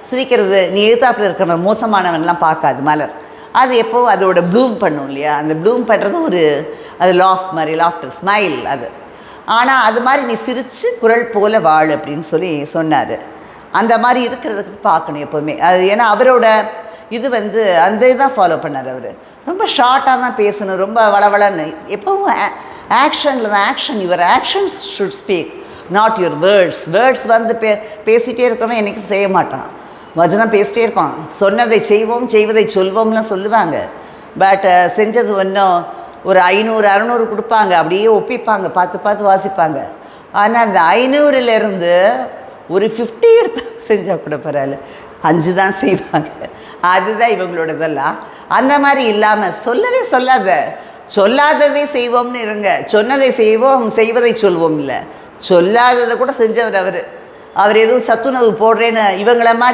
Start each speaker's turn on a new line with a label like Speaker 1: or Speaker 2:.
Speaker 1: சிரிக்கிறது, நீ எதிர்த்தாப்பில் இருக்கிறவன் மோசமானவன்லாம் பார்க்காது மலர். அது எப்போ அதோட ப்ளூம் பண்ணும் இல்லையா, அந்த ப்ளூம் பண்ணுறது ஒரு அது லாஃப்டர் ஸ்மைல் அது. ஆனால் அது மாதிரி நீ சிரித்து குரல் போல வாழ் அப்படின்னு சொல்லி சொன்னார். அந்த மாதிரி இருக்கிறதுக்கு பார்க்கணும் எப்போவுமே. அது ஏன்னா அவரோட இது அந்த இதுதான் ஃபாலோ பண்ணார் அவர். ரொம்ப ஷார்ட்டாக தான் பேசணும், ரொம்ப வளவளன்னு. எப்போவும் ஆக்ஷனில் தான் your actions should speak, not your words. பேசிகிட்டே இருக்கிறவன் என்றைக்கும் செய்ய மாட்டான், வசனம் பேசிட்டே இருப்பான். சொன்னதை செய்வோம் செய்வதை சொல்வோம்லாம் சொல்லுவாங்க. பட் செஞ்சது ஒரு 500-600 கொடுப்பாங்க, அப்படியே ஒப்பிப்பாங்க, பார்த்து வாசிப்பாங்க. ஆனால் அந்த 500லேருந்து ஒரு 50 எடுத்து செஞ்சால் கூட பரவாயில்ல, 5 தான் செய்வாங்க. அதுதான் இவங்களோடதெல்லாம். அந்த மாதிரி இல்லாமல் சொல்லாததை செய்வோம்னு இருங்க. சொன்னதை செய்வோம் செய்வதை சொல்வோம் இல்லை, சொல்லாததை கூட செஞ்சவர் அவர். எதுவும் சத்துணவு போடுறேன்னு இவங்கள மாதிரி